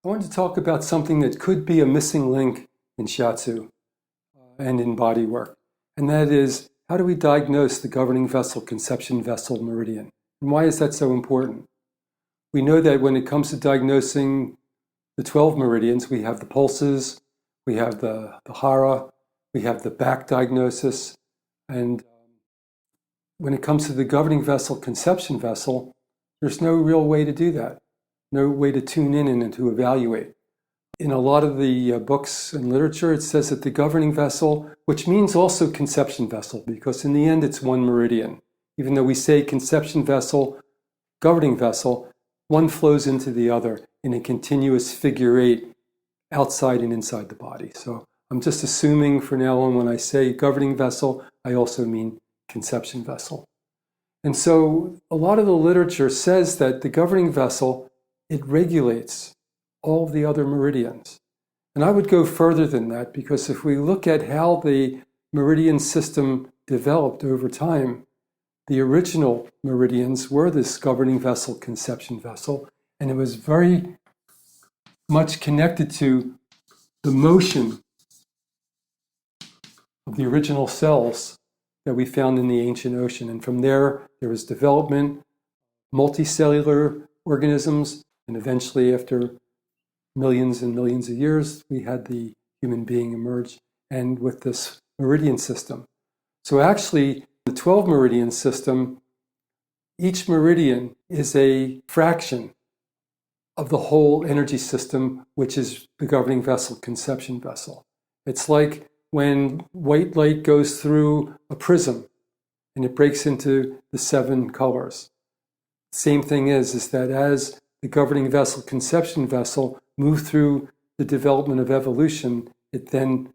I wanted to talk about something that could be a missing link in Shiatsu and in body work, and that is, how do we diagnose the governing vessel, conception vessel, meridian? And why is that so important? We know that when it comes to diagnosing the 12 meridians, we have the pulses, we have the hara, we have the back diagnosis, and when it comes to the governing vessel, conception vessel, there's no real way to do that. No way to tune in and to evaluate. In a lot of the books and literature, it says that the governing vessel, which means also conception vessel, because in the end it's one meridian. Even though we say conception vessel, governing vessel, one flows into the other in a continuous figure eight outside and inside the body. So I'm just assuming for now on when I say governing vessel, I also mean conception vessel. And so a lot of the literature says that the governing vessel, it regulates all the other meridians. And I would go further than that, because if we look at how the meridian system developed over time, the original meridians were this governing vessel, conception vessel, and it was very much connected to the motion of the original cells that we found in the ancient ocean. And from there was development, multicellular organisms, and eventually, after millions and millions of years, we had the human being emerge, and with this meridian system. So actually, the 12 meridian system, each meridian is a fraction of the whole energy system, which is the governing vessel, conception vessel. It's like when white light goes through a prism and it breaks into the 7 colors. Same thing is that as the governing vessel, conception vessel, move through the development of evolution, it then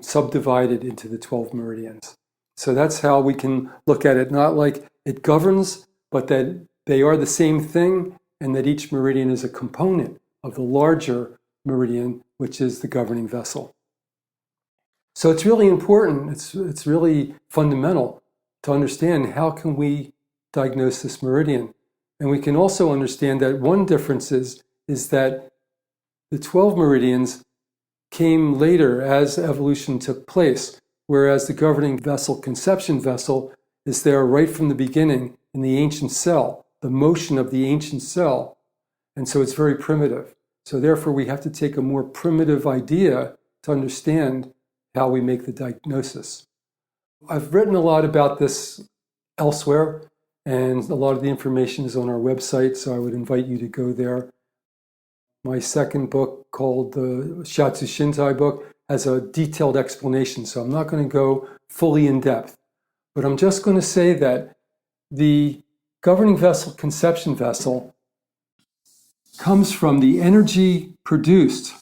subdivided into the 12 meridians. So that's how we can look at it, not like it governs, but that they are the same thing, and that each meridian is a component of the larger meridian, which is the governing vessel. So it's really important, it's really fundamental to understand how can we diagnose this meridian. And we can also understand that one difference is that the 12 meridians came later as evolution took place, whereas the governing vessel, conception vessel, is there right from the beginning in the ancient cell, the motion of the ancient cell. And so it's very primitive. So therefore, we have to take a more primitive idea to understand how we make the diagnosis. I've written a lot about this elsewhere, and a lot of the information is on our website, so I would invite you to go there. My second book, called the Shiatsu Shintai book, has a detailed explanation, so I'm not going to go fully in depth. But I'm just going to say that the governing vessel, conception vessel, comes from the energy produced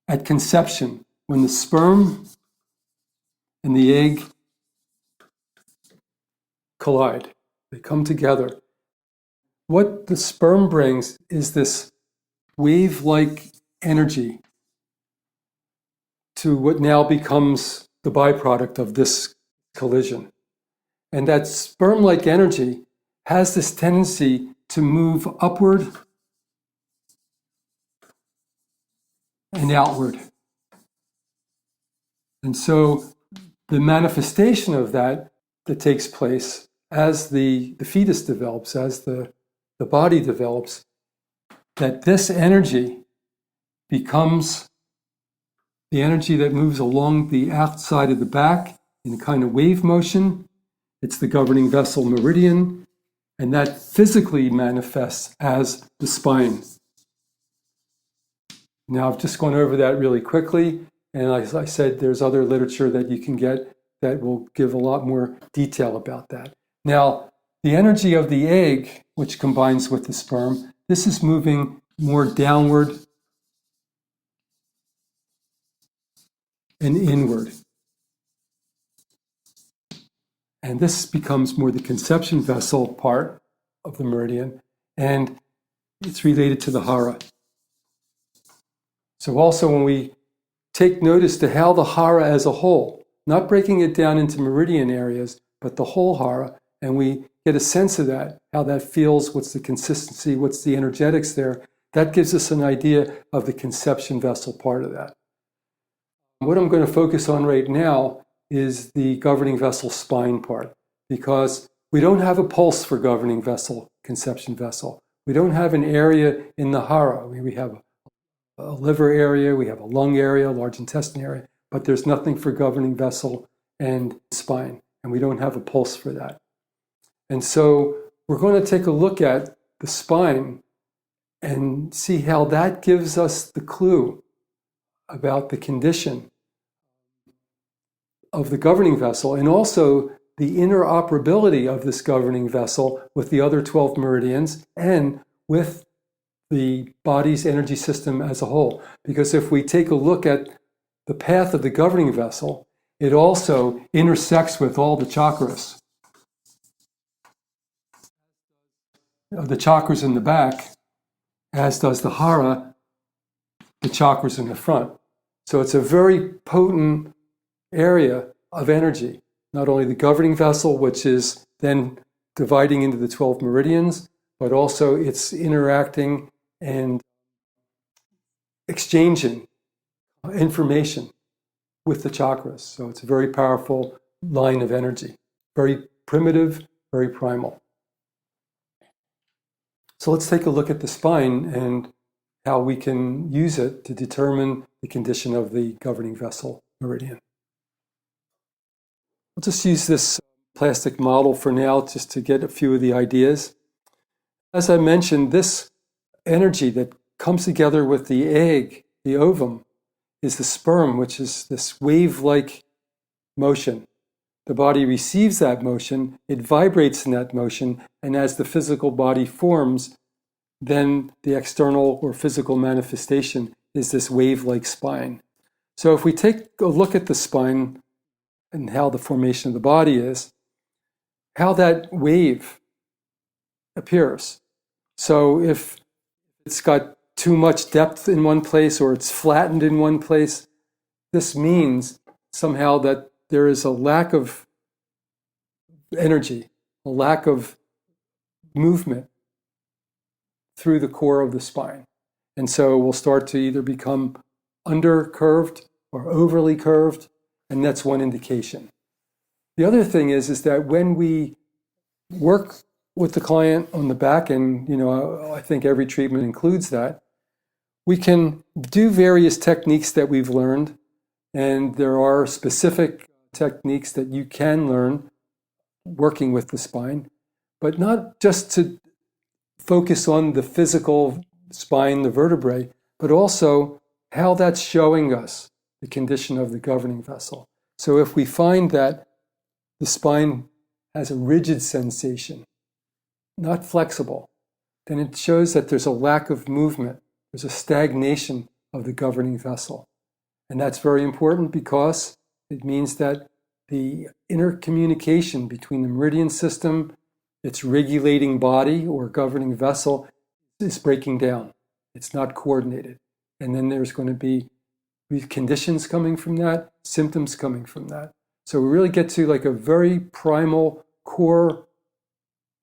at conception when the sperm and the egg collide. They come together. What the sperm brings is this wave-like energy to what now becomes the byproduct of this collision. And that sperm-like energy has this tendency to move upward and outward. And so the manifestation of that takes place as the fetus develops, as the body develops, that this energy becomes the energy that moves along the outside of the back in a kind of wave motion. It's the governing vessel meridian, and that physically manifests as the spine. Now, I've just gone over that really quickly, and as I said, there's other literature that you can get that will give a lot more detail about that. Now, the energy of the egg, which combines with the sperm, this is moving more downward and inward. And this becomes more the conception vessel part of the meridian, and it's related to the hara. So also when we take notice to how the hara as a whole, not breaking it down into meridian areas, but the whole hara, and we get a sense of that, how that feels, what's the consistency, what's the energetics there, That gives us an idea of the conception vessel part of that. What I'm going to focus on right now is the governing vessel spine part, because we don't have a pulse for governing vessel, conception vessel. We don't have an area in the hara. We have a liver area, we have a lung area, a large intestine area, but there's nothing for governing vessel and spine, and we don't have a pulse for that. And so we're going to take a look at the spine and see how that gives us the clue about the condition of the governing vessel, and also the interoperability of this governing vessel with the other 12 meridians and with the body's energy system as a whole. Because if we take a look at the path of the governing vessel, it also intersects with all the chakras. The chakras in the back, as does the hara, the chakras in the front. So it's a very potent area of energy. Not only the governing vessel, which is then dividing into the 12 meridians, but also it's interacting and exchanging information with the chakras. So it's a very powerful line of energy. Very primitive, very primal. So let's take a look at the spine and how we can use it to determine the condition of the governing vessel meridian. I'll just use this plastic model for now just to get a few of the ideas. As I mentioned, this energy that comes together with the egg, the ovum, is the sperm, which is this wave-like motion. The body receives that motion, it vibrates in that motion, and as the physical body forms, then the external or physical manifestation is this wave-like spine. So if we take a look at the spine and how the formation of the body is, how that wave appears. So if it's got too much depth in one place or it's flattened in one place, this means somehow that there is a lack of energy, a lack of movement through the core of the spine. And so we'll start to either become undercurved or overly curved, and that's one indication. The other thing is that when we work with the client on the back, and I think every treatment includes that, we can do various techniques that we've learned, and there are specific techniques that you can learn working with the spine, but not just to focus on the physical spine, the vertebrae, but also how that's showing us the condition of the governing vessel. So if we find that the spine has a rigid sensation, not flexible, then it shows that there's a lack of movement. There's a stagnation of the governing vessel. And that's very important because it means that the intercommunication between the meridian system, its regulating body or governing vessel, is breaking down. It's not coordinated. And then there's going to be conditions coming from that, symptoms coming from that. So we really get to like a very primal core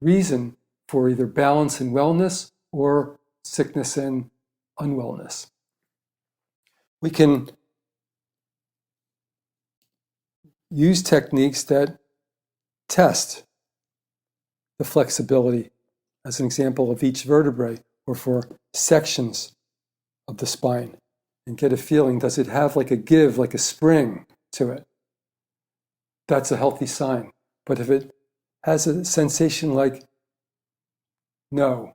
reason for either balance and wellness or sickness and unwellness. We can use techniques that test the flexibility, as an example of each vertebrae or for sections of the spine, and get a feeling, does it have like a give, like a spring to it? That's a healthy sign. But if it has a sensation like, no,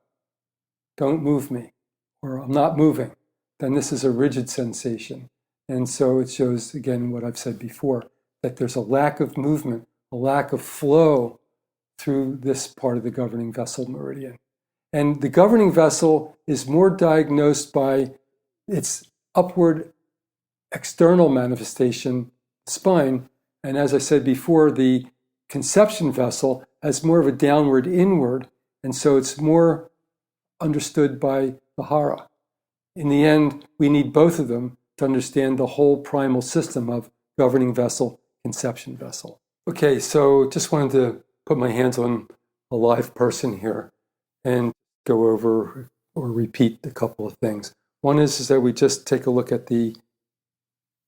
don't move me, or I'm not moving, then this is a rigid sensation. And so it shows, again, what I've said before, that there's a lack of movement, a lack of flow through this part of the governing vessel meridian. And the governing vessel is more diagnosed by its upward external manifestation, spine. And as I said before, the conception vessel has more of a downward inward, and so it's more understood by the hara. In the end, we need both of them to understand the whole primal system of governing vessel, conception vessel. Okay, so just wanted to put my hands on a live person here and go over or repeat a couple of things. One is that we just take a look at the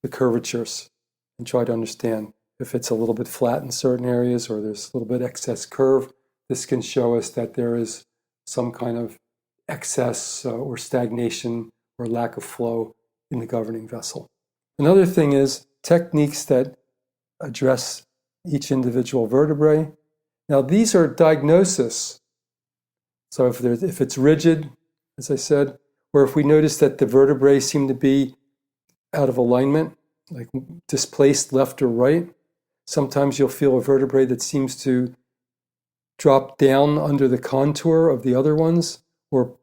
curvatures and try to understand if it's a little bit flat in certain areas or there's a little bit excess curve. This can show us that there is some kind of excess or stagnation or lack of flow in the governing vessel. Another thing is techniques that address each individual vertebrae. Now, these are diagnosis. So if it's rigid, as I said, or if we notice that the vertebrae seem to be out of alignment, like displaced left or right, sometimes you'll feel a vertebrae that seems to drop down under the contour of the other ones or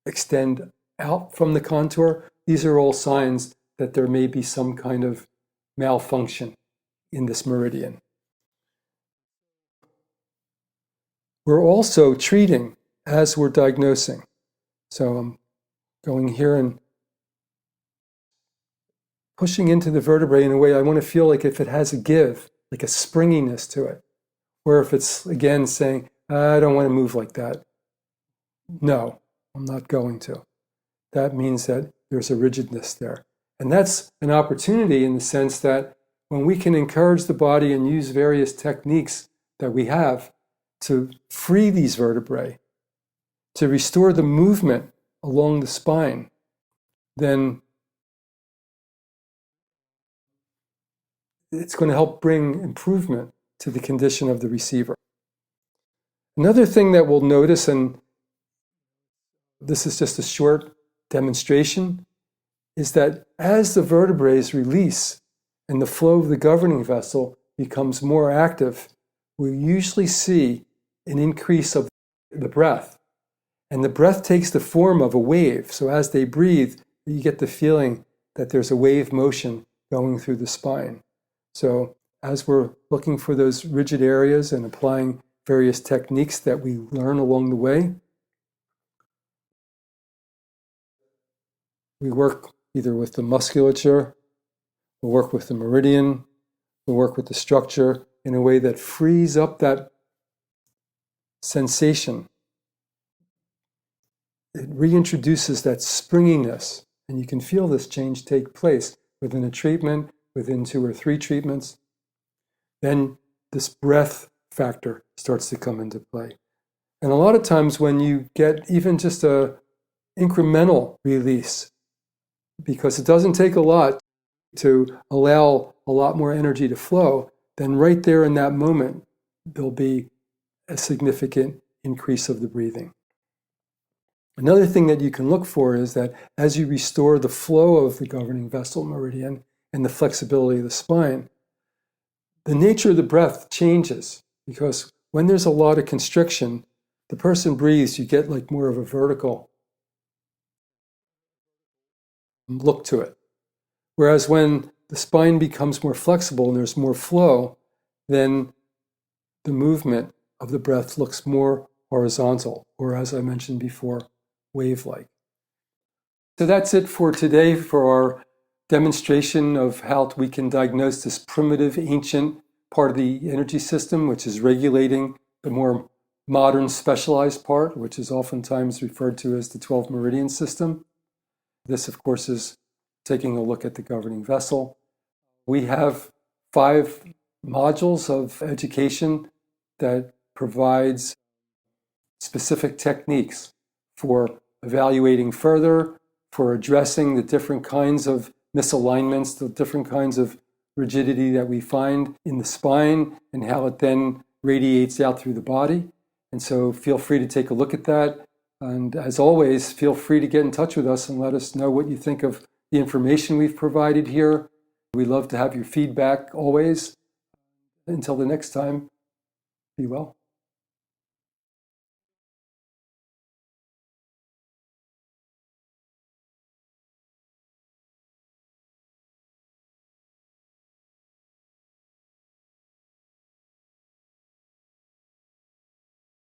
extend out from the contour. These are all signs that there may be some kind of malfunction in this meridian. We're also treating as we're diagnosing. So I'm going here and pushing into the vertebrae in a way I want to feel like if it has a give, like a springiness to it. Or if it's, again, saying, I don't want to move like that. No, I'm not going to. That means that there's a rigidness there. And that's an opportunity in the sense that when we can encourage the body and use various techniques that we have to free these vertebrae, to restore the movement along the spine, then it's going to help bring improvement to the condition of the receiver. Another thing that we'll notice, and this is just a short demonstration, is that as the vertebrae release and the flow of the governing vessel becomes more active, we usually see an increase of the breath. And the breath takes the form of a wave. So as they breathe, you get the feeling that there's a wave motion going through the spine. So as we're looking for those rigid areas and applying various techniques that we learn along the way, we work either with the musculature, we'll work with the meridian, we'll work with the structure in a way that frees up that sensation. It reintroduces that springiness, and you can feel this change take place within a treatment, within 2 or 3 treatments. Then this breath factor starts to come into play. And a lot of times when you get even just a incremental release, because it doesn't take a lot to allow a lot more energy to flow, then right there in that moment, there'll be a significant increase of the breathing. Another thing that you can look for is that as you restore the flow of the governing vessel meridian and the flexibility of the spine, the nature of the breath changes, because when there's a lot of constriction, the person breathes, you get like more of a vertical look to it. Whereas when the spine becomes more flexible and there's more flow, then the movement of the breath looks more horizontal, or as I mentioned before, wave-like. So that's it for today for our demonstration of how we can diagnose this primitive, ancient part of the energy system, which is regulating the more modern, specialized part, which is oftentimes referred to as the 12 meridian system. This, of course, is taking a look at the governing vessel. We have 5 modules of education that provides specific techniques for evaluating further, for addressing the different kinds of misalignments, the different kinds of rigidity that we find in the spine and how it then radiates out through the body. And so feel free to take a look at that. And as always, feel free to get in touch with us and let us know what you think of the information we've provided here. We love to have your feedback always. Until the next time, be well.